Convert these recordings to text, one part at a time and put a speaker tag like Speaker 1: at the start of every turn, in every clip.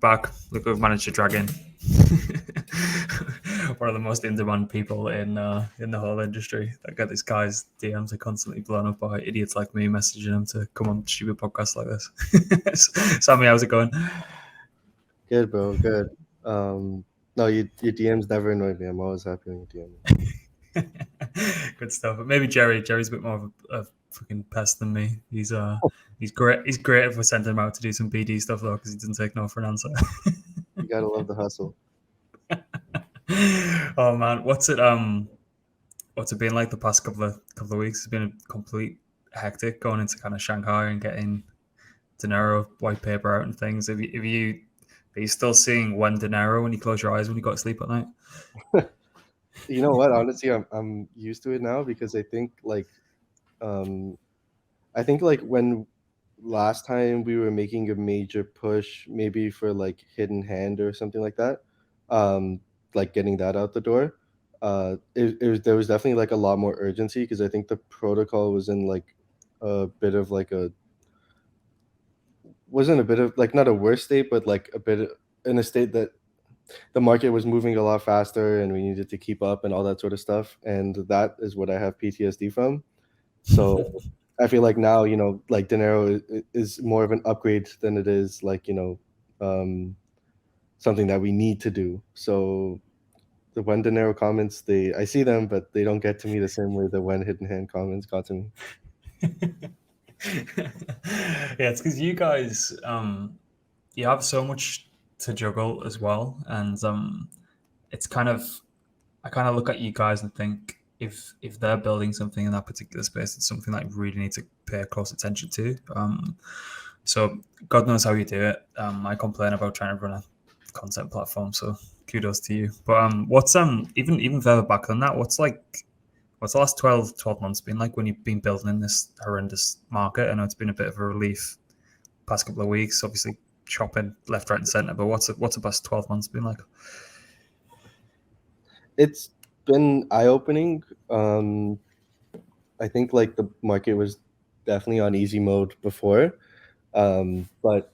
Speaker 1: back. Look, we've managed to drag in one of the most in-demand people in the whole industry. I get these guys' DMs are constantly blown up by idiots like me messaging them to come on stupid podcasts like this. Sami, how's it going?
Speaker 2: Good, bro. Good. No, your DMs never annoyed me. I'm always happy when you DM me.
Speaker 1: Good stuff. But maybe Jerry's a bit more of a fucking pest than me. He's great. He's great if we send him out to do some BD stuff though, because he doesn't take no for an answer.
Speaker 2: You gotta love the hustle.
Speaker 1: Oh man, what's it been like the past couple of weeks? It's been a complete hectic going into kind of Shanghai and getting DINERO white paper out and things. Are you still seeing DINERO when you close your eyes when you go to sleep at night?
Speaker 2: You know what? Honestly, I'm used to it now because I think like when last time we were making a major push, maybe for like hidden hand or something like that, like getting that out the door, there was definitely like a lot more urgency because I think the protocol was in like a bit of like wasn't a bit of like not a worse state, but like a bit in a state that the market was moving a lot faster and we needed to keep up and all that sort of stuff. And that is what I have PTSD from. So I feel like now, like DINERO is more of an upgrade than it is like, something that we need to do. So the when DINERO comments, I see them, but they don't get to me the same way the when hidden hand comments got to me.
Speaker 1: Yeah, it's because you guys, you have so much to juggle as well, and it's kind of, I kind of look at you guys and think if they're building something in that particular space, it's something that you really need to pay close attention to. So God knows how you do it. I complain about trying to run a content platform, so kudos to you. But what's even further back than that? What's the last 12 months been like when you've been building in this horrendous market? I know it's been a bit of a relief past couple of weeks, obviously chopping left, right, and center. But what's the past 12 months been like?
Speaker 2: It's been eye-opening. I think like the market was definitely on easy mode before, but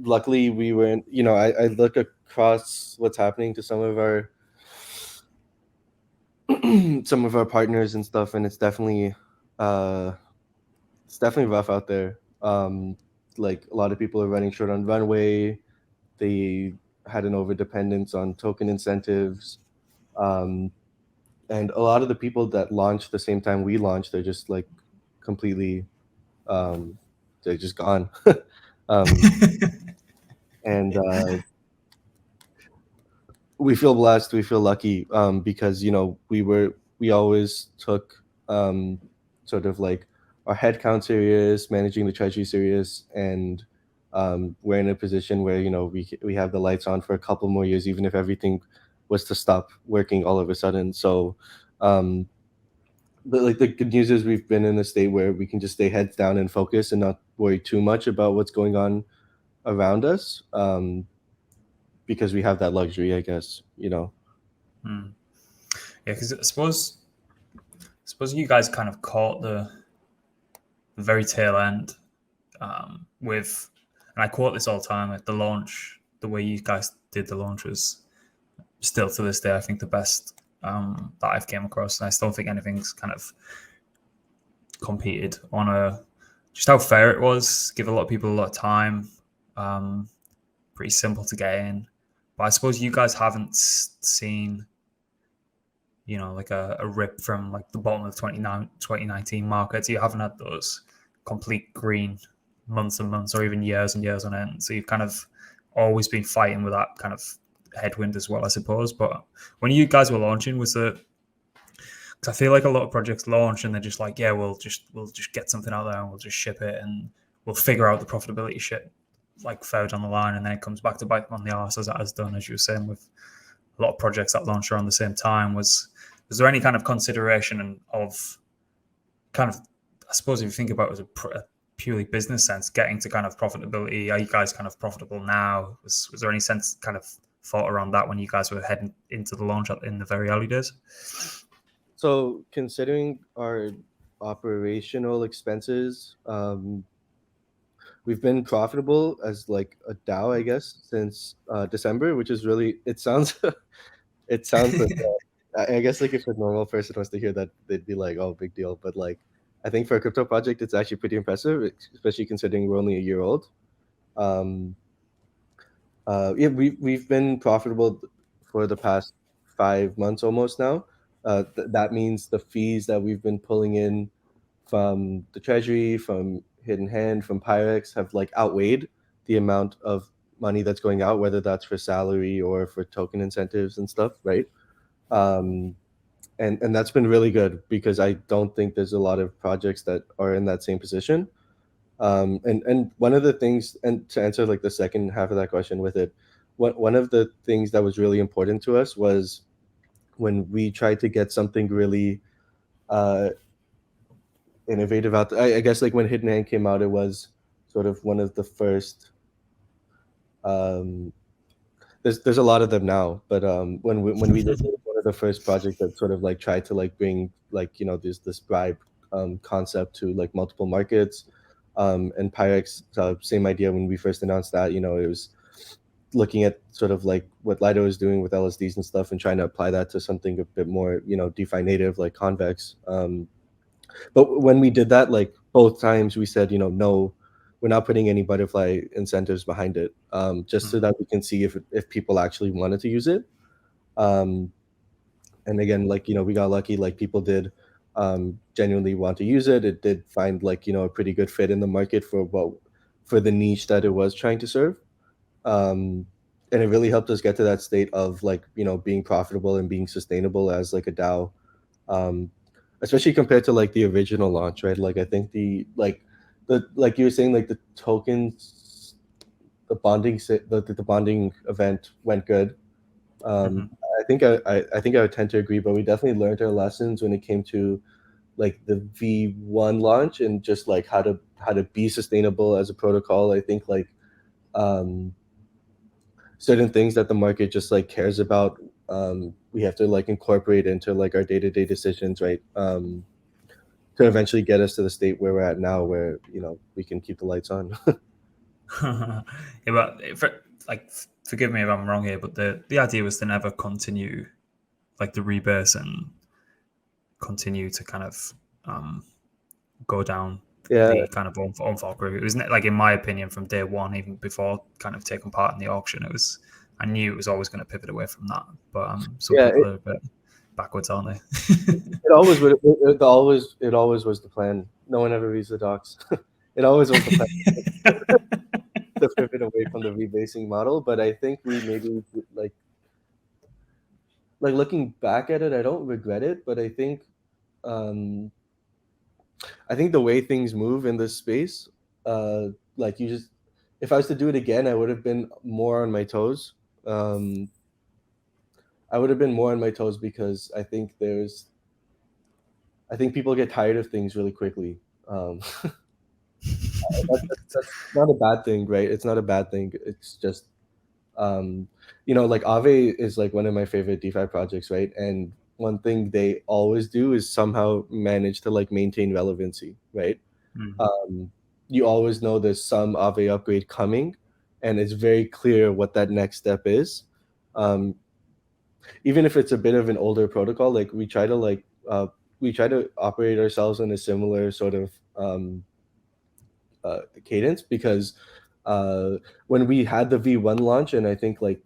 Speaker 2: luckily we were in, I look across what's happening to some of our partners and stuff, and it's definitely rough out there. Like a lot of people are running short on runway. They had an over dependence on token incentives, and a lot of the people that launched the same time we launched, they're just like completely they're just gone. And we feel blessed, we feel lucky, because we always took sort of like our headcount serious, managing the treasury serious, and we're in a position where we have the lights on for a couple more years, even if everything was to stop working all of a sudden. So but like the good news is we've been in a state where we can just stay heads down and focus and not worry too much about what's going on around us, because we have that luxury, I guess.
Speaker 1: Yeah, because I suppose you guys kind of caught the very tail end with, and I quote this all the time, like the launch, the way you guys did the launch was still to this day, I think, the best that I've came across, and I still think anything's kind of competed on just how fair it was. Give a lot of people a lot of time, pretty simple to get in. But I suppose you guys haven't seen, like a rip from like the bottom of the 2019 markets. You haven't had those complete green months and months or even years and years on end. So you've kind of always been fighting with that kind of headwind as well, I suppose. But when you guys were launching, because I feel like a lot of projects launch and they're just like, yeah, we'll just get something out there and we'll just ship it and we'll figure out the profitability shit like further down the line, and then it comes back to bite them on the arse, as it has done, as you were saying, with a lot of projects that launched around the same time. Was there any kind of consideration of kind of, I suppose if you think about it as a purely business sense, getting to kind of profitability? Are you guys kind of profitable now? Was there any sense kind of thought around that when you guys were heading into the launch in the very early days?
Speaker 2: So considering our operational expenses, we've been profitable as like a DAO, I guess, since December, which is really, it sounds like I guess like if a normal person was to hear that, they'd be like, oh, big deal. But like, I think for a crypto project, it's actually pretty impressive, especially considering we're only a year old. Yeah, we've been profitable for the past 5 months almost now. That means the fees that we've been pulling in from the treasury, from Hidden Hand, from Pyrex have like outweighed the amount of money that's going out, whether that's for salary or for token incentives and stuff, right? And that's been really good because I don't think there's a lot of projects that are in that same position. And one of the things, and to answer like the second half of that question with it, one of the things that was really important to us was when we tried to get something really innovative out there. I guess like when Hidden Hand came out, it was sort of one of the first. There's a lot of them now, but when we did one of the first projects that sort of like tried to like bring like this bribe concept to like multiple markets, and Pyrex, same idea when we first announced that. It was looking at sort of like what Lido is doing with LSDs and stuff and trying to apply that to something a bit more DeFi native like Convex. But when we did that, like both times we said, no, we're not putting any butterfly incentives behind it, just so that we can see if people actually wanted to use it. And again, like, we got lucky, like people did genuinely want to use it. It did find like, a pretty good fit in the market for the niche that it was trying to serve. And it really helped us get to that state of like, being profitable and being sustainable as like a DAO. Especially compared to like the original launch, right? Like I think like you were saying, like the tokens, the bonding event went good. I think I would tend to agree, but we definitely learned our lessons when it came to like the V1 launch and just like how to be sustainable as a protocol. I think like certain things that the market just like cares about, we have to like incorporate into like our day-to-day decisions, right? To eventually get us to the state where we're at now, where we can keep the lights on.
Speaker 1: Yeah, but forgive me if I'm wrong here, but the idea was to never continue like the rebirth and continue to kind of go down the kind of on-fork route. It was like, in my opinion, from day one, even before kind of taking part in the auction, I knew it was always going to pivot away from that. But some people are a bit backwards, aren't they?
Speaker 2: It always was the plan. No one ever reads the docs. It always was the plan to pivot away from the rebasing model. But I think we maybe like looking back at it, I don't regret it, but I think the way things move in this space, like if I was to do it again, I would have been more on my toes. I would have been more on my toes because I think people get tired of things really quickly. That's not a bad thing, right? It's not a bad thing. It's just, like Aave is like one of my favorite DeFi projects, right? And one thing they always do is somehow manage to like maintain relevancy, right? You always know there's some Aave upgrade coming, and it's very clear what that next step is. Even if it's a bit of an older protocol, like we try to operate ourselves in a similar sort of cadence, because when we had the V1 launch, and I think like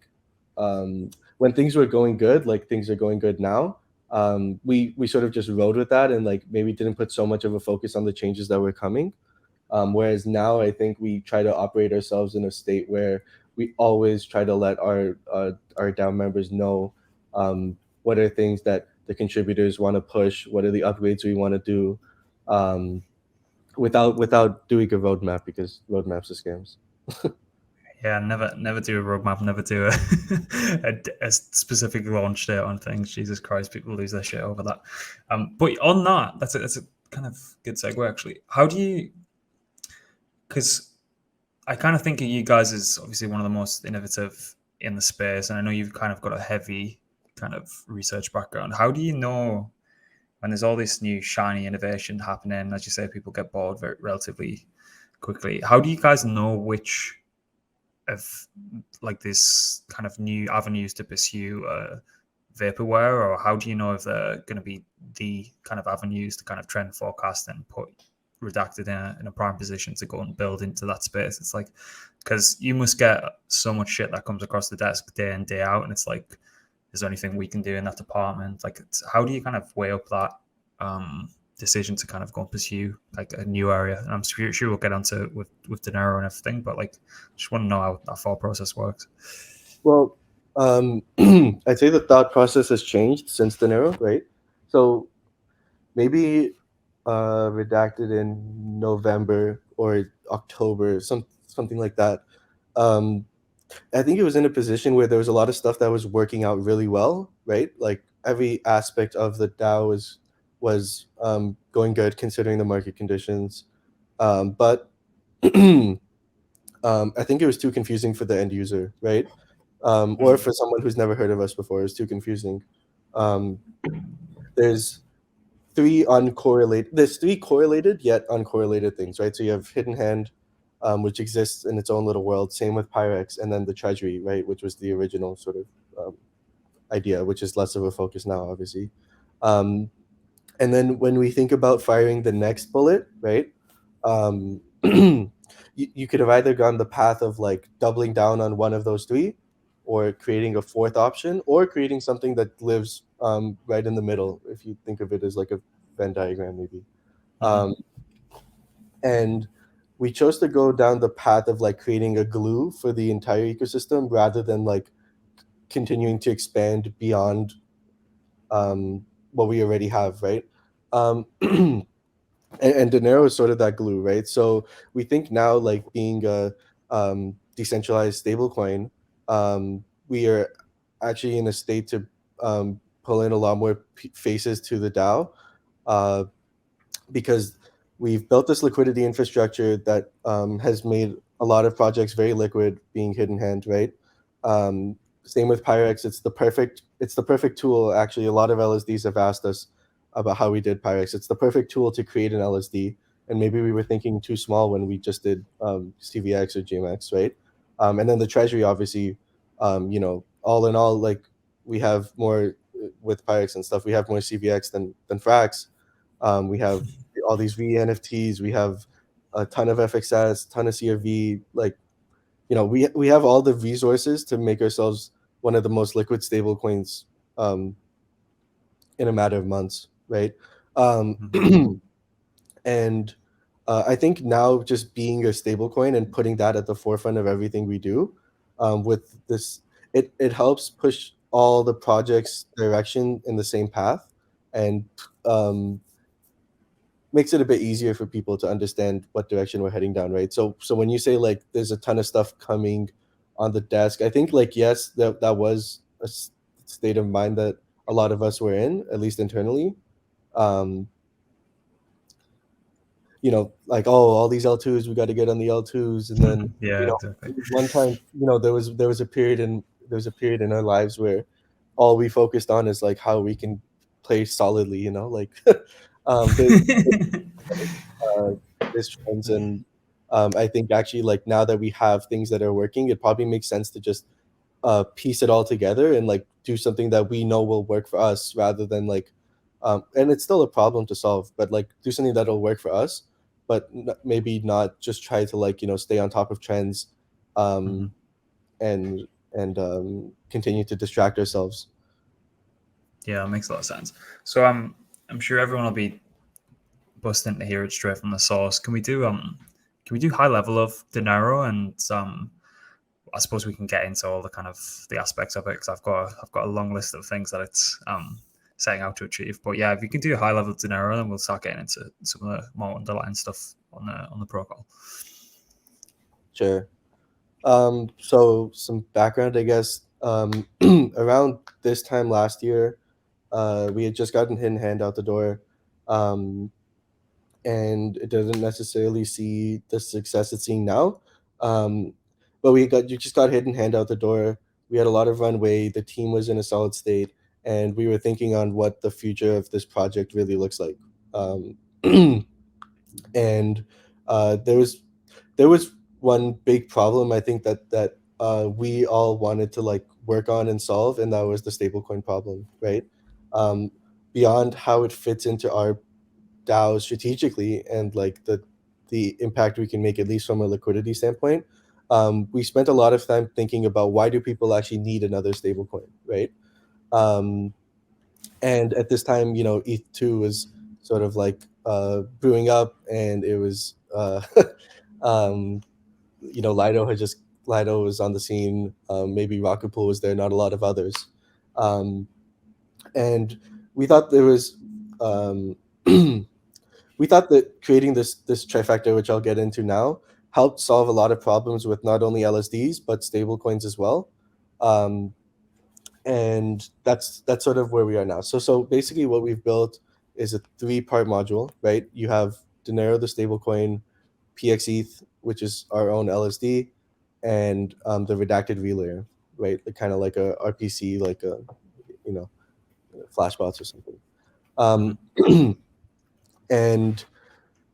Speaker 2: when things were going good, like things are going good now, we sort of just rode with that and like maybe didn't put so much of a focus on the changes that were coming. Whereas now I think we try to operate ourselves in a state where we always try to let our DAO members know what are things that the contributors want to push, what are the upgrades we want to do, without doing a roadmap, because roadmaps are scams.
Speaker 1: Yeah, never do a roadmap, never do a specific launch date on things. Jesus Christ, people lose their shit over that. But on that, that's a kind of good segue actually. How do you? Because I kind of think of you guys as obviously one of the most innovative in the space, and I know you've kind of got a heavy kind of research background. How do you know when there's all this new shiny innovation happening? As you say, people get bored relatively quickly. How do you guys know which of like this kind of new avenues to pursue vaporware, or how do you know if they're going to be the kind of avenues to kind of trend forecast and put Redacted in a prime position to go and build into that space? It's like, because you must get so much shit that comes across the desk day in, day out, and it's like, is there anything we can do in that department? Like, how do you kind of weigh up that decision to kind of go and pursue like a new area? And I'm sure we'll get onto it with Dinero and everything, but like, just want to know how that thought process works.
Speaker 2: Well, I'd say the thought process has changed since Dinero, right? So maybe Redacted in November or October, something like that. I think it was in a position where there was a lot of stuff that was working out really well, right? Like every aspect of the DAO was going good considering the market conditions. But I think it was too confusing for the end user, right? Or for someone who's never heard of us before, it's too confusing. There's three correlated yet uncorrelated things, right? So you have Hidden Hand, which exists in its own little world. Same with pxETH, and then the Treasury, right, which was the original sort of idea, which is less of a focus now, obviously. And then when we think about firing the next bullet, right, you could have either gone the path of like doubling down on one of those three, or creating a fourth option, or creating something that lives right in the middle, if you think of it as like a Venn diagram, maybe. And we chose to go down the path of like creating a glue for the entire ecosystem rather than like continuing to expand beyond what we already have, right? And Dinero is sort of that glue, right? So we think now, like being a decentralized stablecoin, we are actually in a state to pull in a lot more faces to the DAO, because we've built this liquidity infrastructure that has made a lot of projects very liquid, being Hidden Hand, right? Same with pxETH. It's the perfect tool. Actually, a lot of LSDs have asked us about how we did pxETH. It's the perfect tool to create an LSD, and maybe we were thinking too small when we just did CVX or GMX, right? And then the Treasury, obviously, all in all, like we have more with pxETH and stuff. We have more CVX than Frax. We have all these VNFTs. We have a ton of FXS, ton of CRV. Like, we have all the resources to make ourselves one of the most liquid stable coins in a matter of months, right? And I think now just being a stable coin and putting that at the forefront of everything we do, with this, it helps push all the projects' direction in the same path, and makes it a bit easier for people to understand what direction we're heading down, right? So when you say like there's a ton of stuff coming on the desk, I think like yes, that was a state of mind that a lot of us were in, at least internally. Like, oh, all these L2s, we got to get on the L2s, and then
Speaker 1: Exactly.
Speaker 2: one time, there was a period in our lives where all we focused on is like how we can play solidly, like there's trends, and I think actually like now that we have things that are working, it probably makes sense to just piece it all together and like do something that we know will work for us, rather than like and it's still a problem to solve, but like do something that'll work for us, but maybe not just try to like stay on top of trends and continue to distract ourselves.
Speaker 1: Yeah, it makes a lot of sense. So I'm sure everyone will be busting to hear it straight from the source. Can we do high level of Dinero, and I suppose we can get into all the kind of the aspects of it, because I've got a long list of things that it's setting out to achieve. But yeah, if you can do high level Dinero, then we'll start getting into some of the more underlying stuff on the protocol.
Speaker 2: Sure. So some background, I guess. Around this time last year, we had just gotten Hidden Hand out the door, and it doesn't necessarily see the success it's seeing now. But you just got Hidden Hand out the door. We had a lot of runway. The team was in a solid state, and we were thinking on what the future of this project really looks like. And there was there was one big problem I think that we all wanted to like work on and solve, and that was the stablecoin problem, right? Beyond how it fits into our DAO strategically and like the impact we can make, at least from a liquidity standpoint, we spent a lot of time thinking about why do people actually need another stablecoin, right? And at this time, you know, ETH2 was sort of like brewing up, and it was you know, Lido was on the scene. Maybe Rocket Pool was there, not a lot of others. And we thought there was we thought that creating this trifecta, which I'll get into now, helped solve a lot of problems with not only LSDs but stablecoins as well. And that's sort of where we are now. So basically, what we've built is a 3-part module, right? You have Dinero, the stablecoin, pxETH, which is our own LSD, and the Redacted Relayer, right? Kind of like a RPC, like a, you know, Flashbots or something. And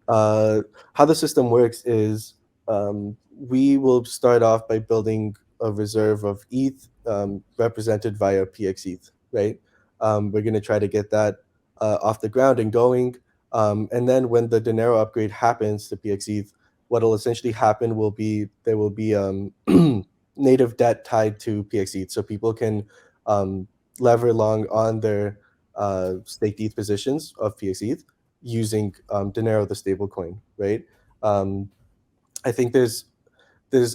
Speaker 2: how the system works is we will start off by building a reserve of ETH represented via pxETH, right? We're going to try to get that off the ground and going. And then when the Dinero upgrade happens to pxETH, what will essentially happen will be there will be native debt tied to pxETH. So people can lever long on their staked ETH positions of pxETH using Dinero, the stablecoin, right? I think there's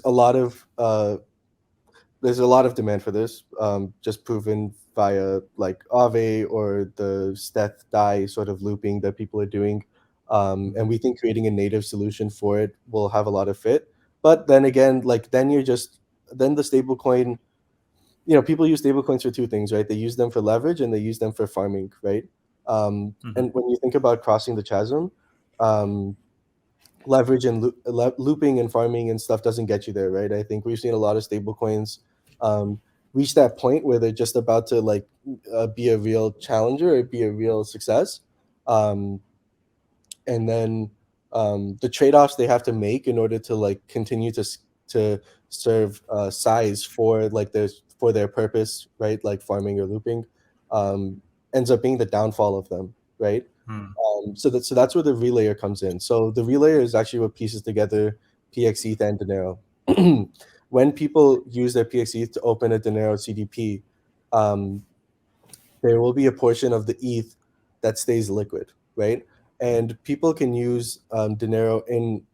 Speaker 2: a lot of demand for this, just proven via like Aave or the stablecoin DAI sort of looping that people are doing, and we think creating a native solution for it will have a lot of fit. But then again, like then the stablecoin, you know, people use stablecoins for 2 things, right? They use them for leverage and they use them for farming, right? And when you think about crossing the chasm, leverage and looping and farming and stuff doesn't get you there, right? I think we've seen a lot of stablecoins reach that point where they're just about to like be a real challenger or be a real success, and then the trade-offs they have to make in order to like continue to serve size for like their purpose, right? Like farming or looping, ends up being the downfall of them, right? So that's where the relayer comes in. So the relayer is actually what pieces together pxETH and Dinero. When people use their pxETH to open a Dinero CDP, there will be a portion of the ETH that stays liquid, right? And people can use Dinero in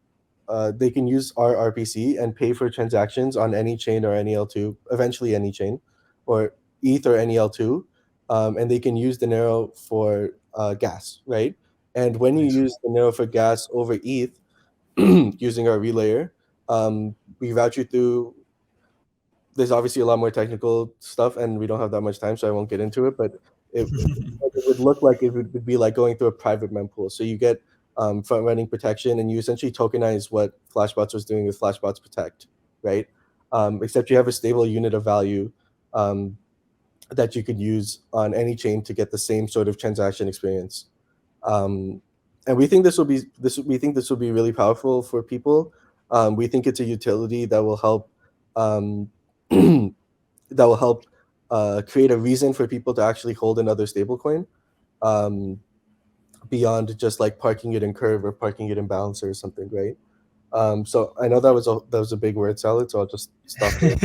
Speaker 2: they can use our RPC and pay for transactions on any chain or any L2, eventually any chain, or ETH or any L2, and they can use Dinero for gas, right? And when you use Dinero for gas over ETH using our relayer, we route you through. There's obviously a lot more technical stuff, and we don't have that much time, so I won't get into it. But it would look like it would be like going through a private mempool. So you get front running protection, and you essentially tokenize what Flashbots was doing with Flashbots Protect, right? Except you have a stable unit of value that you could use on any chain to get the same sort of transaction experience. And we think this will be really powerful for people. We think it's a utility that will help create a reason for people to actually hold another stablecoin, beyond just like parking it in Curve or parking it in Balancer or something, right? So I know that was a big word salad, so I'll just stop there.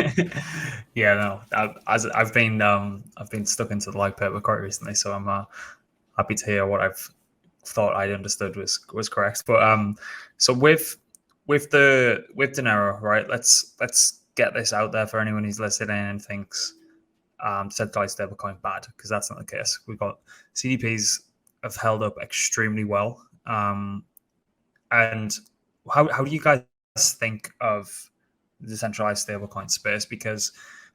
Speaker 1: Yeah, no, I've been stuck into the light paper quite recently, so I'm happy to hear what I've thought I understood was correct. But so with Dinero, right? Let's get this out there for anyone who's listening and thinks centralized stablecoin bad, because that's not the case. We've got CDPs have held up extremely well, and how do you guys think of the decentralized stablecoin space? Because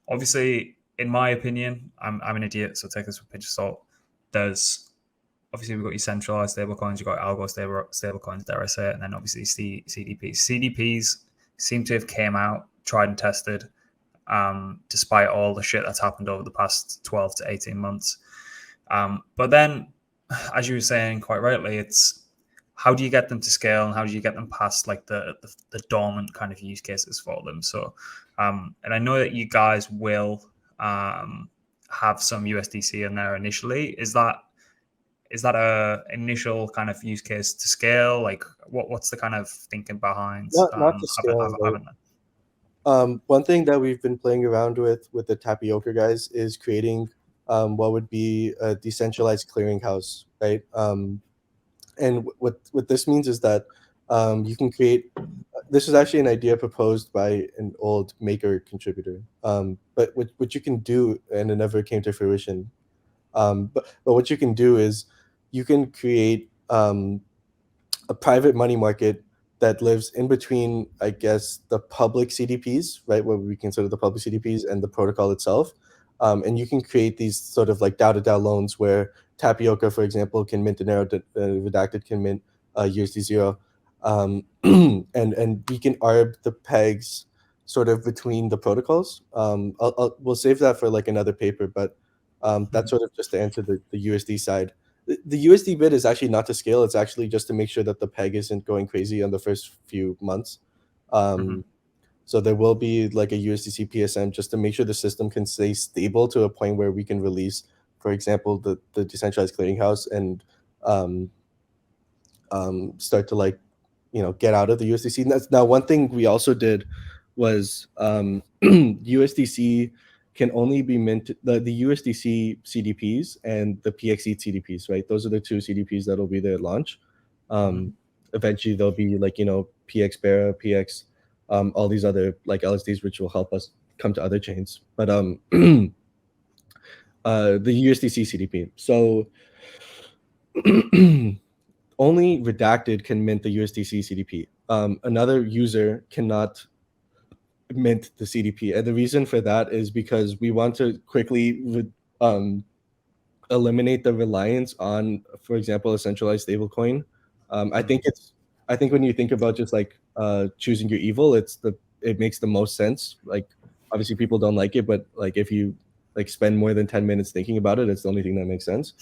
Speaker 1: obviously, in my opinion, I'm an idiot, so take this with a pinch of salt. There's obviously we've got your centralized stablecoins, you've got algo stablecoins, dare I say it, and then obviously CDPs. CDPs seem to have came out, tried and tested, despite all the shit that's happened over the past 12 to 18 months. But then, as you were saying quite rightly, it's how do you get them to scale, and how do you get them past like the dormant kind of use cases for them? So, and I know that you guys will have some USDC in there initially. Is that a initial kind of use case to scale? Like, what's the kind of thinking behind
Speaker 2: Not to scale,
Speaker 1: having that?
Speaker 2: One thing that we've been playing around with the Tapioca guys is creating what would be a decentralized clearinghouse, right? And what this means is that you can create. This is actually an idea proposed by an old Maker contributor, but what you can do, and it never came to fruition. But what you can do is you can create a private money market that lives in between, I guess, the public CDPs, right, what we consider the public CDPs, and the protocol itself. And you can create these sort of like DAO-to-DAO loans where Tapioca, for example, can mint Dinero, Redacted can mint USD0. And we can arb the pegs sort of between the protocols. We'll save that for like another paper, but that's sort of just to answer the USD side. The USD bit is actually not to scale. It's actually just to make sure that the peg isn't going crazy on the first few months. So there will be like a USDC PSM just to make sure the system can stay stable to a point where we can release, for example, the decentralized clearinghouse and start to like, get out of the USDC. Now, one thing we also did was USDC can only be minted, the USDC CDPs and the pxETH CDPs, right? Those are the two CDPs that'll be there at launch. Eventually there'll be like, PXBera, PX, all these other like LSDs, which will help us come to other chains. But the USDC CDP. So only Redacted can mint the USDC CDP. Another user cannot mint the CDP, and the reason for that is because we want to quickly eliminate the reliance on, for example, a centralized stablecoin. I think when you think about just like choosing your evil, it makes the most sense. Like, obviously people don't like it, but like if you like spend more than 10 minutes thinking about it, it's the only thing that makes sense.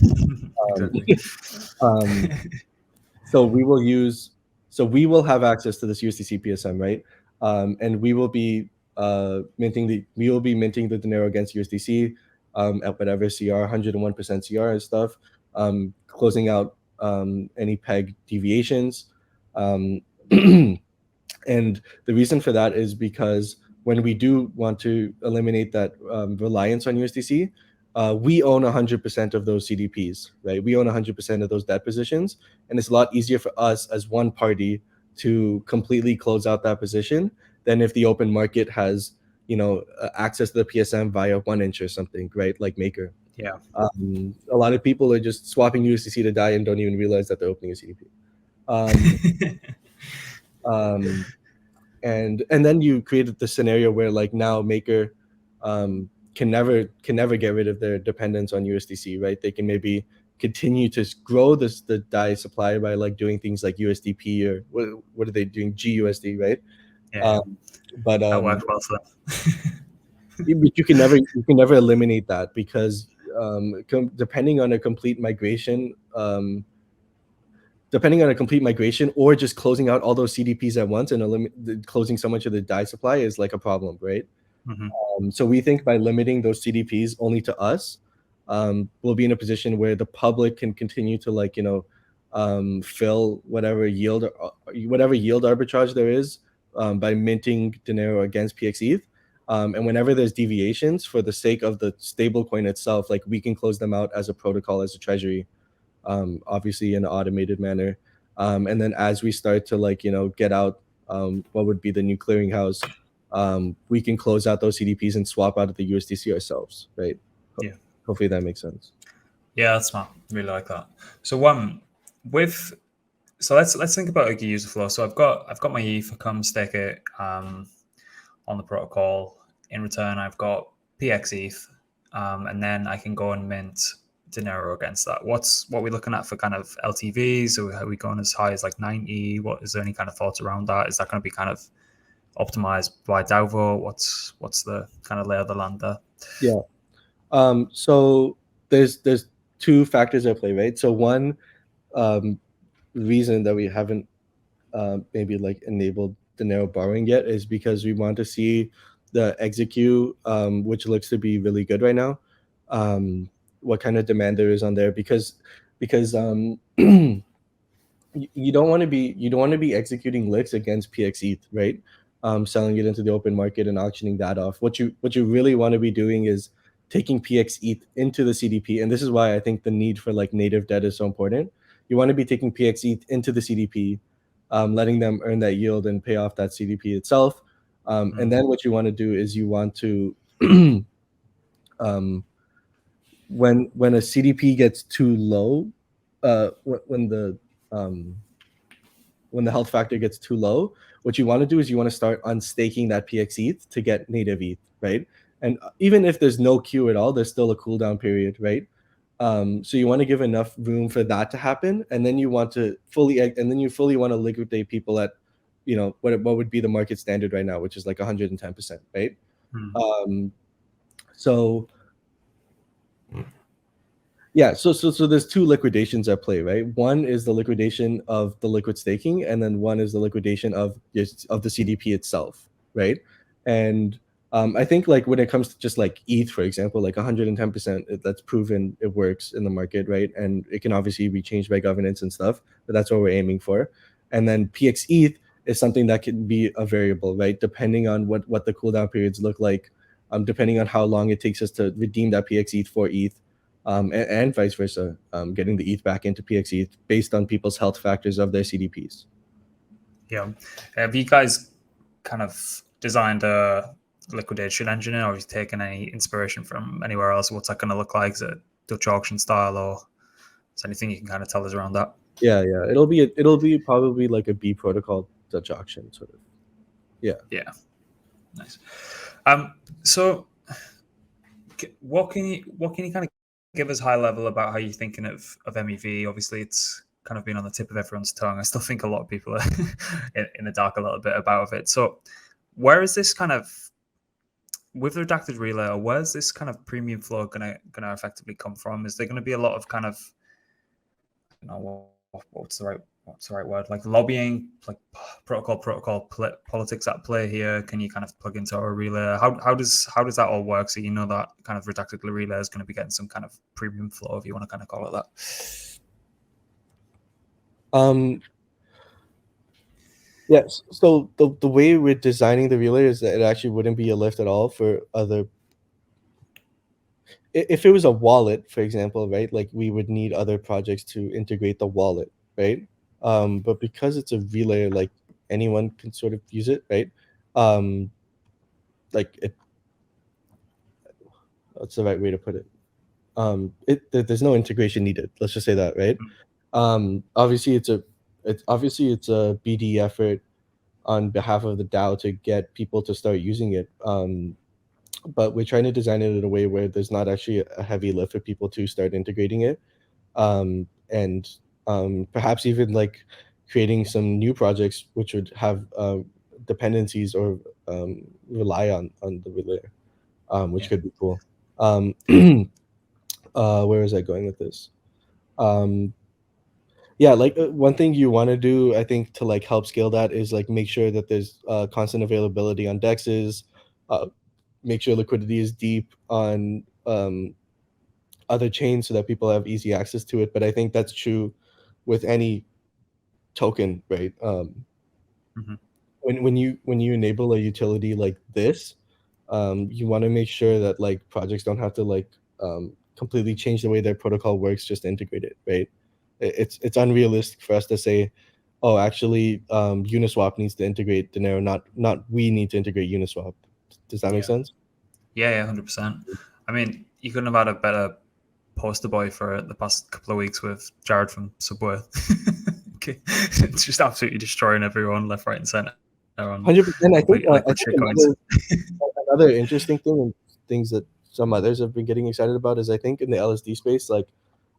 Speaker 2: So we will have access to this USDC PSM, right? And we will be minting the Dinero against USDC at whatever CR, 101% CR and stuff, closing out any peg deviations. And the reason for that is because when we do want to eliminate that reliance on USDC, we own 100% of those CDPs, right? We own 100% of those debt positions, and it's a lot easier for us as one party to completely close out that position than if the open market has, access to the PSM via 1inch or something, right? Like Maker.
Speaker 1: Yeah.
Speaker 2: A lot of people are just swapping USDC to DAI and don't even realize that they're opening a CDP. And then you created the scenario where like now Maker can never get rid of their dependence on USDC, right? They can maybe continue to grow the DAI supply by like doing things like USDP or what are they doing, GUSD, right?
Speaker 1: Yeah.
Speaker 2: But
Speaker 1: that works well for them.
Speaker 2: you can never eliminate that because depending on a complete migration, or just closing out all those CDPs at once and closing so much of the DAI supply is like a problem, right? So we think by limiting those CDPs only to us, we'll be in a position where the public can continue to like, fill whatever yield arbitrage there is by minting Dinero against pxETH. And whenever there's deviations, for the sake of the stablecoin itself, like we can close them out as a protocol, as a treasury, obviously in an automated manner. And then as we start to like, get out what would be the new clearinghouse, we can close out those CDPs and swap out of the USDC ourselves, right?
Speaker 1: Yeah.
Speaker 2: Hopefully that makes sense.
Speaker 1: Yeah, that's smart. Really like that. So let's think about like a user flow. So I've got my ETH, I come stake it on the protocol. In return, I've got pxETH, and then I can go and mint Dinero against that. What are we looking at for kind of LTVs? Or are we going as high as like 90? What is there any kind of thoughts around that? Is that going to be kind of optimized by DAO? What's the kind of lay of the land there?
Speaker 2: Yeah. So there's two factors at play, right? So one, reason that we haven't maybe like enabled Dinero borrowing yet is because we want to see the execute, which looks to be really good right now. What kind of demand there is on there, because you don't want to be executing licks against pxETH, right? Selling it into the open market and auctioning that off. What you really want to be doing is taking pxETH into the CDP, and this is why I think the need for like native debt is so important. You want to be taking pxETH into the CDP, letting them earn that yield and pay off that CDP itself. And then what you want to do is you want to when a CDP gets too low, when the health factor gets too low, what you want to do is you want to start unstaking that pxETH to get native ETH, right? And even if there's no queue at all, there's still a cooldown period, right? So you want to give enough room for that to happen, and then you want to fully want to liquidate people at, you know, what would be the market standard right now, which is like 110%, right? So yeah, so there's two liquidations at play, right? One is the liquidation of the liquid staking, and then one is the liquidation of the CDP itself, right? And I think like when it comes to just like ETH, for example, like 110%, that's proven it works in the market, right? And it can obviously be changed by governance and stuff, but that's what we're aiming for. And then pxETH is something that can be a variable, right? Depending on what the cooldown periods look like, depending on how long it takes us to redeem that pxETH for ETH. And vice versa, getting the ETH back into pxETH based on people's health factors of their CDPs.
Speaker 1: Yeah. Have you guys kind of designed a liquidation engine, or have you taken any inspiration from anywhere else? What's that going to look like? Is it Dutch auction style, or is there anything you can kind of tell us around that?
Speaker 2: Yeah. It'll be probably like a B protocol Dutch auction sort of. Yeah.
Speaker 1: Nice. So what can you kind of give us high level about how you're thinking of MEV? Obviously, it's kind of been on the tip of everyone's tongue. I still think a lot of people are in the dark a little bit about it. So where is this kind of, with the Redacted Relayer, where's this kind of premium flow gonna effectively come from? Is there going to be a lot of kind of, you know, what's the right word, like lobbying, like protocol politics at play here? Can you kind of plug into our relay? How does that all work? So you know that kind of Redacted Relay is going to be getting some kind of premium flow, if you want to kind of call it that.
Speaker 2: Yes. So the way we're designing the relay is that it actually wouldn't be a lift at all for other. If it was a wallet, for example, right, like we would need other projects to integrate the wallet, right? But because it's a relay, like anyone can sort of use it, right? Like it. What's the right way to put it? There's no integration needed. Let's just say that, right? Obviously, it's a BD effort on behalf of the DAO to get people to start using it. But we're trying to design it in a way where there's not actually a heavy lift for people to start integrating it, and perhaps even like creating some new projects which would have dependencies or rely on the relayer, which could be cool. Where was I going with this? Yeah, like one thing you want to do, I think, to like help scale that is like make sure that there's constant availability on dexes, make sure liquidity is deep on other chains so that people have easy access to it. But I think that's true with any token, right? When you enable a utility like this, you want to make sure that like projects don't have to like completely change the way their protocol works just to integrate it, right? It's unrealistic for us to say, oh, actually, Uniswap needs to integrate Dinero, not we need to integrate Uniswap. Does that make sense?
Speaker 1: Yeah, 100%. I mean, you couldn't have had a better poster boy for the past couple of weeks with Jared from Subway. It's just absolutely destroying everyone left, right, and center.
Speaker 2: 100%. I think another interesting thing, and things that some others have been getting excited about, is I think in the LSD space, like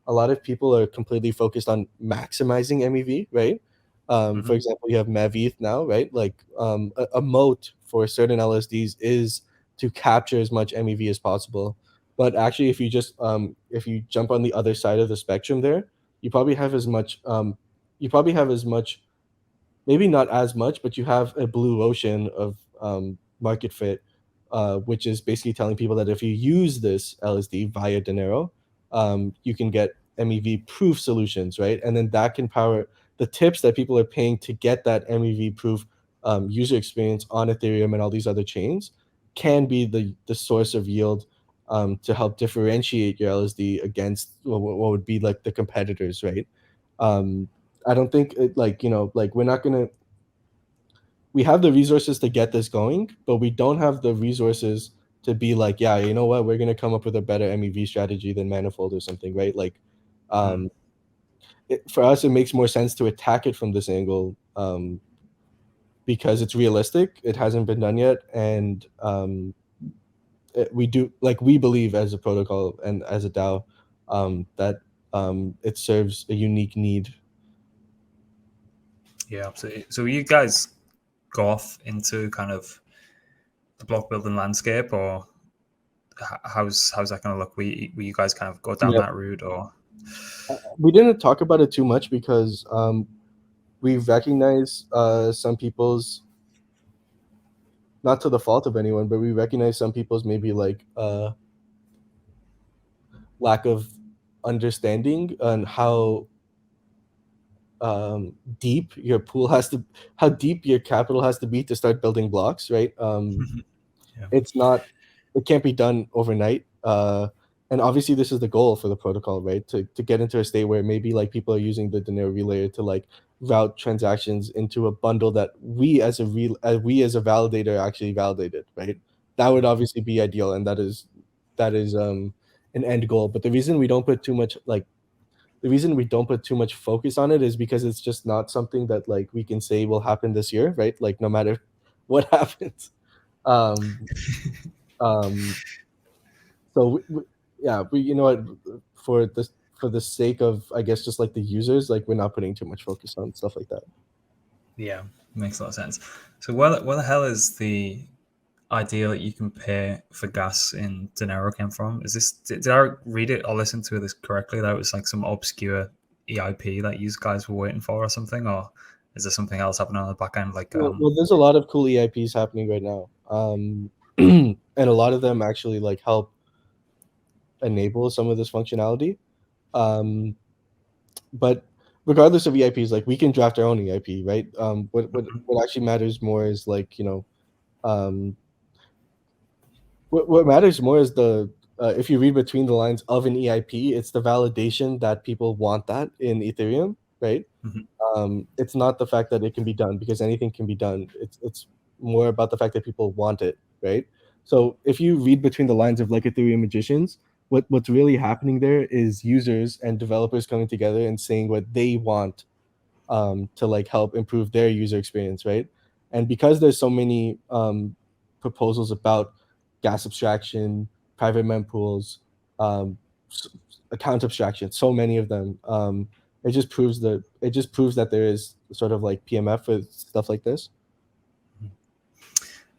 Speaker 2: a lot of people are completely focused on maximizing MEV, right? For example, you have MEV now, right? Like a moat for certain LSDs is to capture as much MEV as possible. But actually, if you just if you jump on the other side of the spectrum there, you probably have as much you probably have as much, maybe not as much, but you have a blue ocean of market fit, which is basically telling people that if you use this LSD via Dinero, you can get MEV proof solutions, right? And then that can power the tips that people are paying to get that MEV proof user experience on Ethereum and all these other chains can be the source of yield to help differentiate your LSD against what would be like the competitors, right? I don't think like, like we're not gonna, we have the resources to get this going, but we don't have the resources to be like, yeah, you know what, we're gonna come up with a better MEV strategy than Manifold or something, right? Like, for us, it makes more sense to attack it from this angle because it's realistic. It hasn't been done yet, and we believe as a protocol and as a DAO that it serves a unique need.
Speaker 1: Yeah, absolutely. So you guys go off into kind of the block building landscape, or how's that going to look? Will you guys kind of go down that route, or?
Speaker 2: We didn't talk about it too much because we recognize some people's, not to the fault of anyone, but we recognize some people's maybe like lack of understanding on how deep your pool has to, how deep your capital has to be to start building blocks, right?
Speaker 1: Yeah.
Speaker 2: It's not, it can't be done overnight. And obviously this is the goal for the protocol, right? To get into a state where maybe like people are using the Dinero relayer to like route transactions into a bundle that we as a validator actually validated, right? That would obviously be ideal, and that is an end goal. But the reason we don't put too much focus on it is because it's just not something that like we can say will happen this year, right? Like no matter what happens. So we you know what, for the sake of, I guess, just like the users, like we're not putting too much focus on stuff like that.
Speaker 1: Yeah, makes a lot of sense. So where the hell is the idea that you can pay for gas in Dinero came from? Is this, did I read it or listen to this correctly, that it was like some obscure EIP that you guys were waiting for or something, or is there something else happening on the back end? Like,
Speaker 2: well, there's a lot of cool EIPs happening right now, and a lot of them actually like help enable some of this functionality. But regardless of EIPs, like we can draft our own EIP, right? What actually matters more is like, what matters more is the if you read between the lines of an EIP, it's the validation that people want that in Ethereum, right? It's not the fact that it can be done, because anything can be done. It's more about the fact that people want it, right? So if you read between the lines of like Ethereum magicians, what's really happening there is users and developers coming together and saying what they want to like help improve their user experience, right? And because there's so many proposals about gas abstraction, private mempools, account abstraction, so many of them, it just proves that there is sort of like PMF for stuff like this.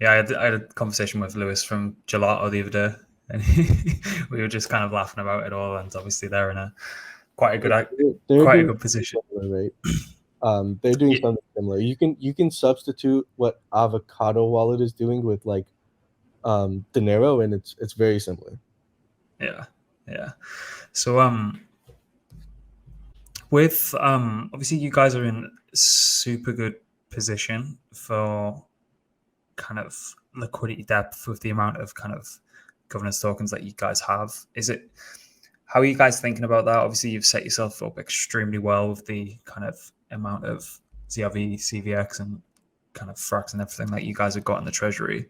Speaker 1: Yeah, I had a conversation with Lewis from Gelato the other day, and we were just kind of laughing about it all. And obviously, they're in a quite a good position,
Speaker 2: right? They're doing something similar. You can substitute what Avocado Wallet is doing with like Dinero, and it's very similar.
Speaker 1: Yeah. So with obviously you guys are in super good position for kind of liquidity depth with the amount of kind of governance tokens that you guys have. How are you guys thinking about that? Obviously, you've set yourself up extremely well with the kind of amount of ZRV, CVX, and kind of frax and everything that you guys have got in the treasury.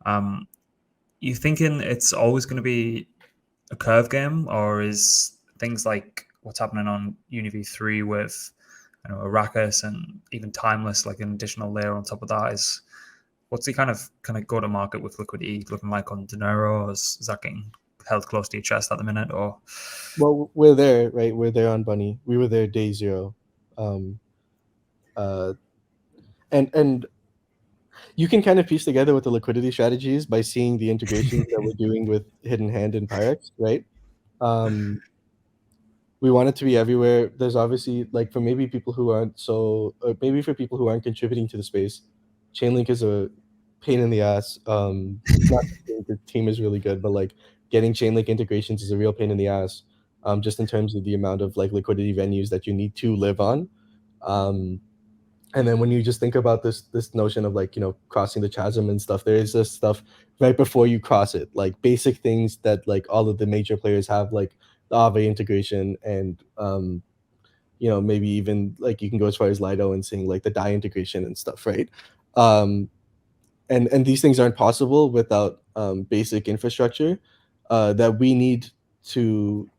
Speaker 1: You thinking it's always going to be a curve game, or is things like what's happening on UniV3 with Arrakis and even Timeless, like an additional layer on top of that, is what's the kind of go to market with liquidity looking like on Dinero? Is that getting held close to your chest at the minute, or?
Speaker 2: Well, we're there, right? We're there on Bunny. We were there day zero, and you can kind of piece together what the liquidity strategies by seeing the integrations that we're doing with Hidden Hand and Pyrex, right? we want it to be everywhere. There's obviously like for maybe people who aren't maybe for people who aren't contributing to the space, Chainlink is a pain in the ass. Not the team is really good, but like getting Chainlink integrations is a real pain in the ass. Just in terms of the amount of like liquidity venues that you need to live on. And then when you just think about this notion of like, you know, crossing the chasm and stuff, there is this stuff right before you cross it, like basic things that like all of the major players have, like the Aave integration and you know, maybe even like you can go as far as Lido and saying like the DAI integration and stuff, right? And these things aren't possible without basic infrastructure that we need to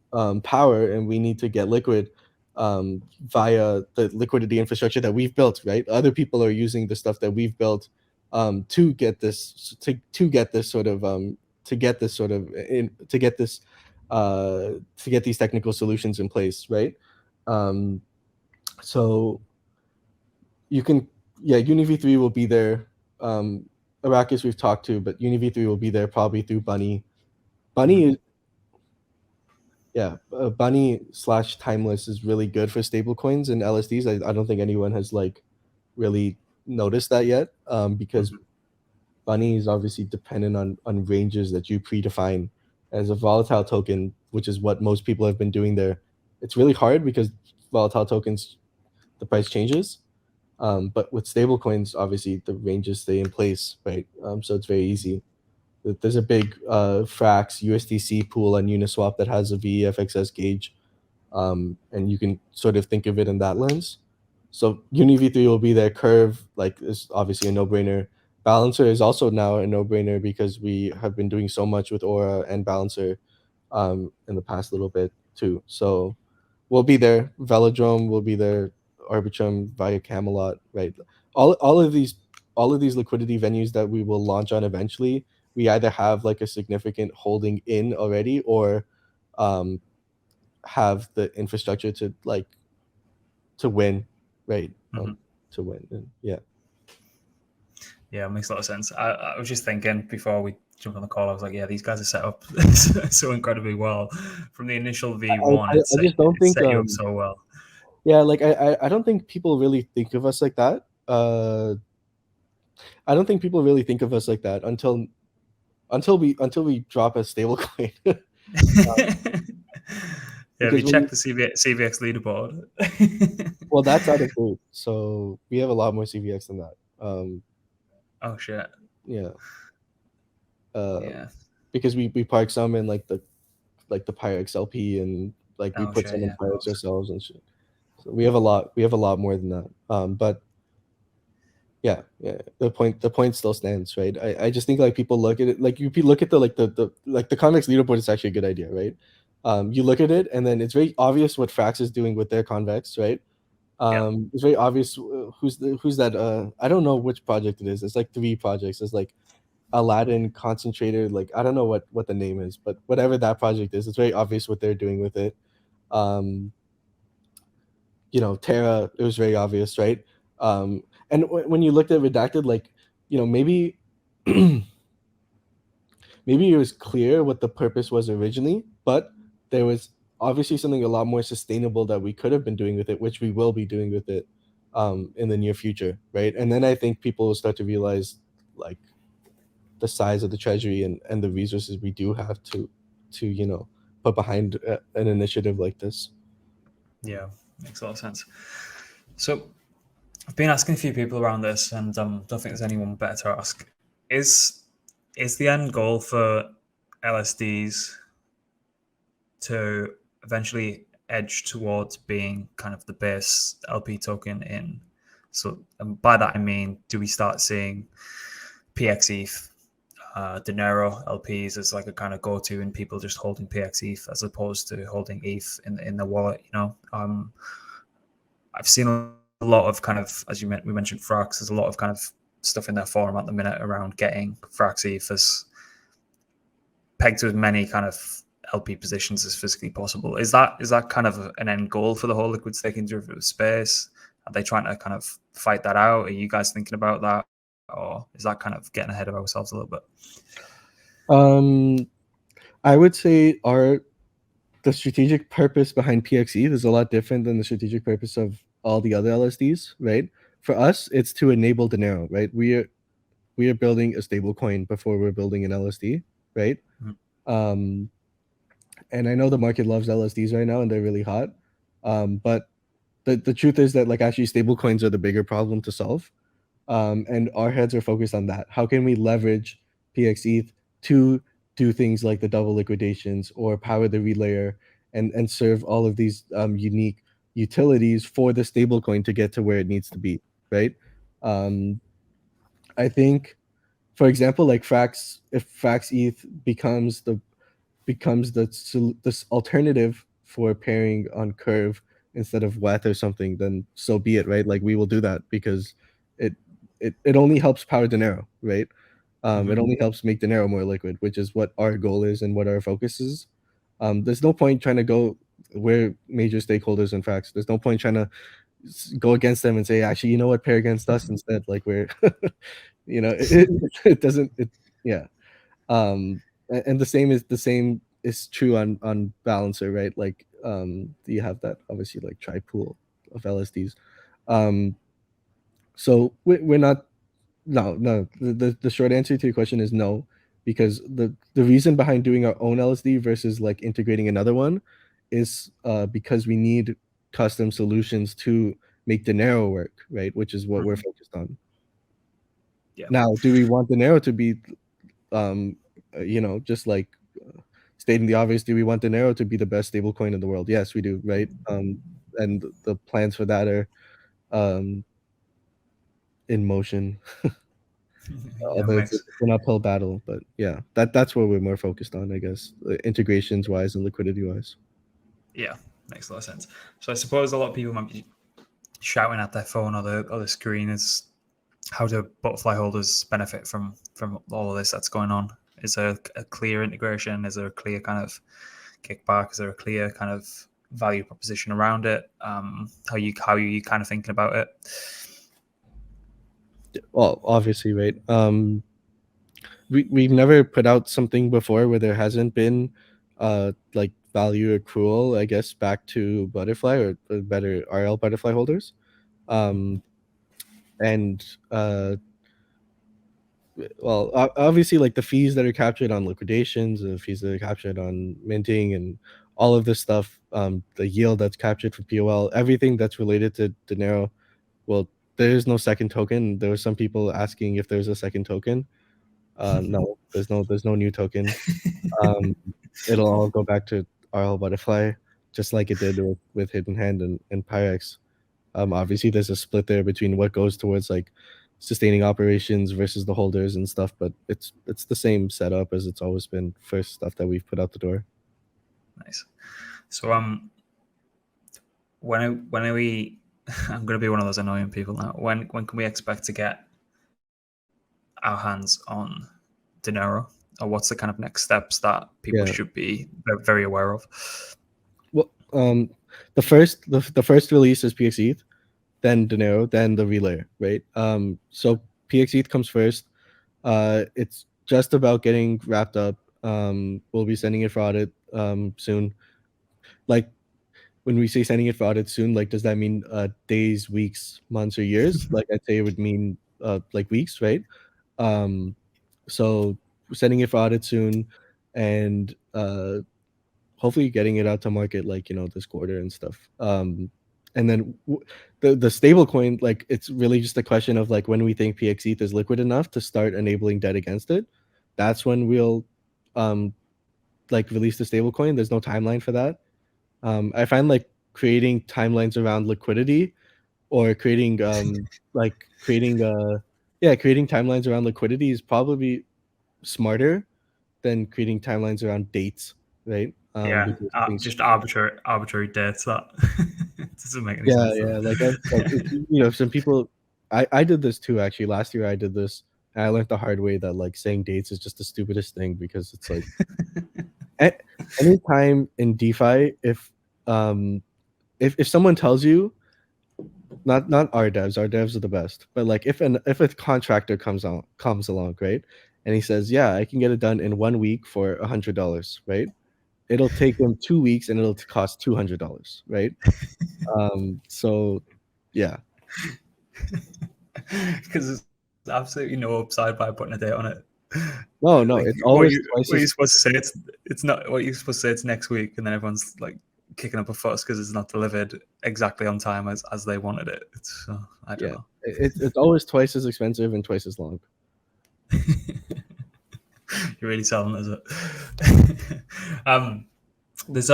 Speaker 2: power, and we need to get liquid via the liquidity infrastructure that we've built, right? Other people are using the stuff that we've built to get this to get these technical solutions in place, right? So you can, yeah, UniV3 will be there. Arrakis we've talked to, but UniV3 will be there probably through Bunny. Bunny / Timeless is really good for stablecoins and LSDs. I don't think anyone has like really noticed that yet, because Bunny is obviously dependent on ranges that you predefine as a volatile token, which is what most people have been doing there. It's really hard because volatile tokens, the price changes. But with stablecoins, obviously the ranges stay in place, right? So it's very easy. There's a big Frax USDC pool on Uniswap that has a VEFXS gauge, and you can sort of think of it in that lens. So UniV3 will be there. Curve, like, is obviously a no-brainer. Balancer is also now a no-brainer because we have been doing so much with Aura and Balancer in the past little bit too. So we'll be there. Velodrome will be there. Arbitrum via Camelot, right? All of these liquidity venues that we will launch on eventually, we either have like a significant holding in already, or have the infrastructure to like to win, right? To win, and yeah.
Speaker 1: Yeah, it makes a lot of sense. I was just thinking before we jump on the call, I was like, yeah, these guys are set up so incredibly well. From the initial V1,
Speaker 2: I just don't think
Speaker 1: set you up so well.
Speaker 2: Yeah, like I don't think people really think of us like that. I don't think people really think of us like that until we drop a stablecoin.
Speaker 1: Yeah, if you check the CVX leaderboard.
Speaker 2: Well, that's out of date, so we have a lot more CVX than that.
Speaker 1: Oh shit.
Speaker 2: Yeah.
Speaker 1: Yeah.
Speaker 2: Because we park some in like the Pyrex LP, and like we put some in Pyrex ourselves and shit. So we have a lot more than that. But yeah, the point still stands, right? I just think like people look at it, like you look at the convex leaderboard is actually a good idea, right? You look at it and then it's very obvious what Frax is doing with their convex, right? It's very obvious who's that. I don't know which project it is. It's like 3 projects. It's like Aladdin, Concentrator, like I don't know what the name is, but whatever that project is, it's very obvious what they're doing with it. You know, Terra, it was very obvious, right? And when you looked at Redacted, like, you know, maybe maybe it was clear what the purpose was originally, but there was obviously something a lot more sustainable that we could have been doing with it, which we will be doing with it in the near future, right? And then I think people will start to realize like the size of the treasury and the resources we do have to you know, put behind an initiative like this.
Speaker 1: Yeah, makes a lot of sense. So I've been asking a few people around this, and don't think there's anyone better to ask. Is the end goal for LSDs to eventually edge towards being kind of the base LP token in? So by that I mean, do we start seeing pxETH, Dinero LPs as like a kind of go-to, and people just holding pxETH as opposed to holding ETH in the wallet? You know, I've seen a lot of kind of, as we mentioned, Frax. There's a lot of kind of stuff in their forum at the minute around getting Frax ETH as pegged to as many kind of LP positions as physically possible. Is that kind of an end goal for the whole liquid staking derivative space? Are they trying to kind of fight that out? Are you guys thinking about that? Or is that kind of getting ahead of ourselves a little bit?
Speaker 2: I would say the strategic purpose behind pxETH is a lot different than the strategic purpose of all the other LSDs, right? For us, it's to enable Dinero, right? We are building a stable coin before we're building an LSD, right?
Speaker 1: Mhm.
Speaker 2: And I know the market loves LSDs right now and they're really hot. But the truth is that like actually stable coins are the bigger problem to solve. And our heads are focused on that. How can we leverage pxETH to do things like the double liquidations or power the relayer and serve all of these unique utilities for the stablecoin to get to where it needs to be, right? I think, for example, like Frax, if Frax ETH becomes this alternative for pairing on Curve instead of WETH or something, then so be it, right? Like we will do that because it it only helps power Dinero, right? It only helps make Dinero more liquid, which is what our goal is and what our focus is. There's no point trying to go where major stakeholders in Frax. There's no point trying to go against them and say, actually, you know what, pair against us instead. Like we're, it doesn't. Yeah. And the same is true on Balancer, right? Like you have that obviously like tri pool of LSDs. So we're not. No. The short answer to your question is no, because the reason behind doing our own LSD versus like integrating another one is because we need custom solutions to make Dinero work, right? Which is what we're focused on.
Speaker 1: Yeah.
Speaker 2: Now, do we want Dinero to be just like stating the obvious, do we want Dinero to be the best stablecoin in the world? Yes, we do, right? And the plans for that are in motion. Although it's an uphill battle, but yeah, that's where we're more focused on, I guess, integrations wise and liquidity wise.
Speaker 1: Yeah, makes a lot of sense. So I suppose a lot of people might be shouting at their phone or the screen is, how do butterfly holders benefit from all of this that's going on? Is there a clear integration? Is there a clear kind of kickback? Is there a clear kind of value proposition around it? How are you kind of thinking about it?
Speaker 2: Well, obviously, right. We've never put out something before where there hasn't been like value accrual, I guess, back to butterfly or better RL butterfly holders. And well, obviously, like the fees that are captured on liquidations, the fees that are captured on minting, and all of this stuff, the yield that's captured for POL, everything that's related to Dinero. Well, there is no second token. There were some people asking if there's a second token. No, there's no new token. It'll all go back to RL Butterfly, just like it did with Hidden Hand and Pyrex. Obviously, there's a split there between what goes towards like sustaining operations versus the holders and stuff, but it's the same setup as it's always been for stuff that we've put out the door.
Speaker 1: Nice. So when are we? I'm going to be one of those annoying people now. When can we expect to get our hands on Dinero, or what's the kind of next steps that people should be very aware of?
Speaker 2: Well, the first release is pxETH, then Dinero, then the Relayer, right? So pxETH comes first. It's just about getting wrapped up. We'll be sending it for audit soon. Like when we say sending it for audit soon, like does that mean days, weeks, months, or years? Like I'd say it would mean like weeks, right? So we're sending it for audit soon, and hopefully getting it out to market like this quarter and stuff. And then the stable coin, like it's really just a question of like when we think pxETH is liquid enough to start enabling debt against it. That's when we'll like release the stable coin. There's no timeline for that. I find like creating timelines around liquidity or creating creating timelines around liquidity is probably smarter than creating timelines around dates, right?
Speaker 1: Just arbitrary dates that doesn't make any sense.
Speaker 2: Yeah, like some people, I did this too actually. Last year I did this, and I learned the hard way that like saying dates is just the stupidest thing, because it's like anytime in DeFi, if someone tells you, not our devs are the best, but like if a contractor comes along, right, and he says, yeah, I can get it done in 1 week for $100, right? it'll take them 2 weeks and it'll cost $200, right? So yeah.
Speaker 1: Because there's absolutely no upside by putting a date on it.
Speaker 2: No,
Speaker 1: Like,
Speaker 2: it's always twice
Speaker 1: what
Speaker 2: as
Speaker 1: you're supposed to say it's not what you're supposed to say it's next week, and then everyone's like kicking up a fuss because it's not delivered exactly on time as they wanted it. It's I don't know.
Speaker 2: It's always twice as expensive and twice as long.
Speaker 1: You're really selling, is it? There's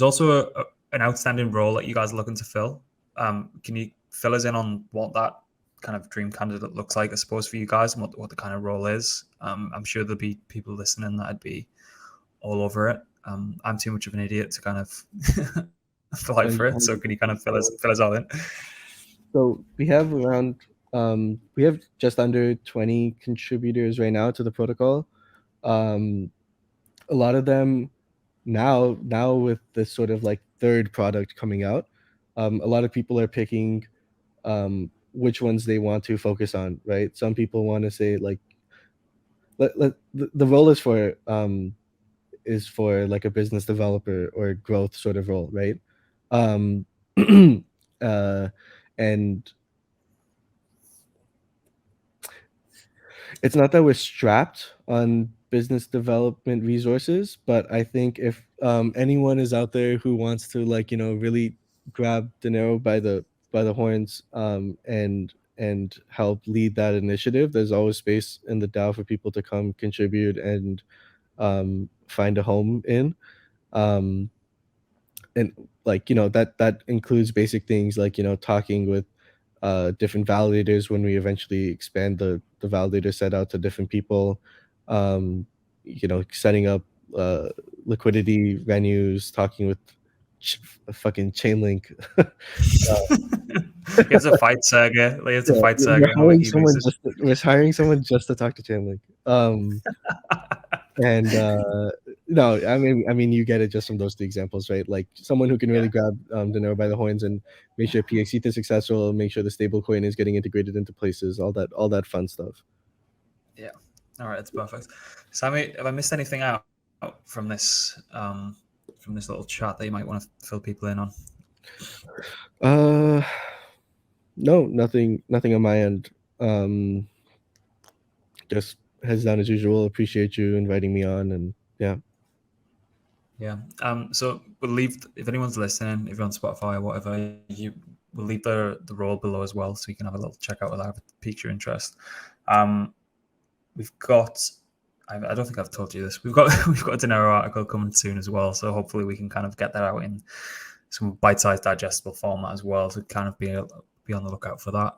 Speaker 1: also an outstanding role that you guys are looking to fill. Can you fill us in on what that kind of dream candidate looks like, I suppose, for you guys, and what the kind of role is? I'm sure there'll be people listening that'd be all over it. I'm too much of an idiot to kind of fly for it. So can you kind of fill us all in?
Speaker 2: So we have around we have just under 20 contributors right now to the protocol. A lot of them now with this sort of like third product coming out, a lot of people are picking which ones they want to focus on, right? Some people want to say like the role is for like a business developer or growth sort of role, right? And it's not that we're strapped on business development resources, but I think if anyone is out there who wants to like, you know, really grab Dinero by the horns and help lead that initiative, there's always space in the DAO for people to come contribute and find a home in. And like, you know, that includes basic things like, you know, talking with different validators when we eventually expand the validator set out to different people, you know, setting up liquidity venues, talking with fucking Chainlink.
Speaker 1: It's a fight saga. Like, it's a fight saga.
Speaker 2: We're hiring someone just to talk to Chainlink. And no, I mean, you get it just from those two examples, right? Like someone who can really grab Dinero by the horns and make sure pxETH is successful, make sure the stablecoin is getting integrated into places, all that fun stuff.
Speaker 1: Yeah. All right, that's perfect. Sami, have I missed anything out from this little chat that you might want to fill people in on?
Speaker 2: No, nothing on my end. Just heads down as usual. Appreciate you inviting me on, and yeah.
Speaker 1: So we'll leave, if anyone's listening, if you're on Spotify or whatever, we'll leave the role below as well, so you can have a little check out of that if it piques your interest. We've got, I don't think I've told you this, we've got a Dinero article coming soon as well, so hopefully we can kind of get that out in some bite-sized digestible format as well, to kind of be on the lookout for that.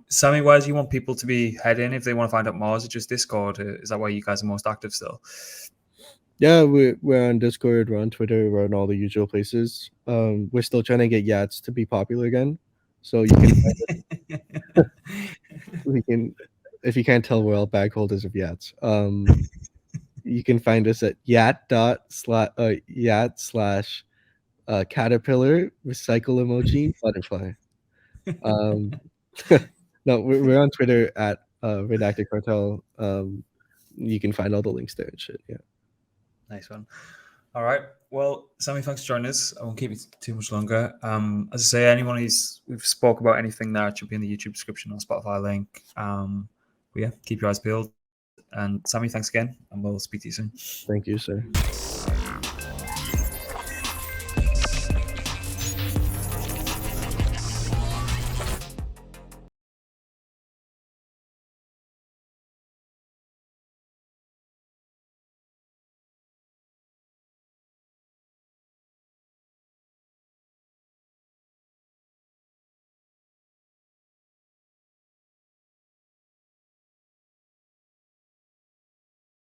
Speaker 1: Sami, where do you want people to be heading if they want to find out more? Is it just Discord? Is that where you guys are most active still?
Speaker 2: Yeah, we're on Discord, we're on Twitter, we're on all the usual places. We're still trying to get Yats to be popular again, so you can we can, if you can't tell, we're all bag holders of Yats. You can find us at yat/caterpillar recycle emoji butterfly. No, we're on Twitter at Redacted Cartel. You can find all the links there and shit. Yeah.
Speaker 1: Nice one. All right. Well, Sami, thanks for joining us. I won't keep you too much longer. As I say, anyone we've spoke about anything there, it should be in the YouTube description or Spotify link. But yeah, keep your eyes peeled. And Sami, thanks again, and we'll speak to you soon.
Speaker 2: Thank you, sir.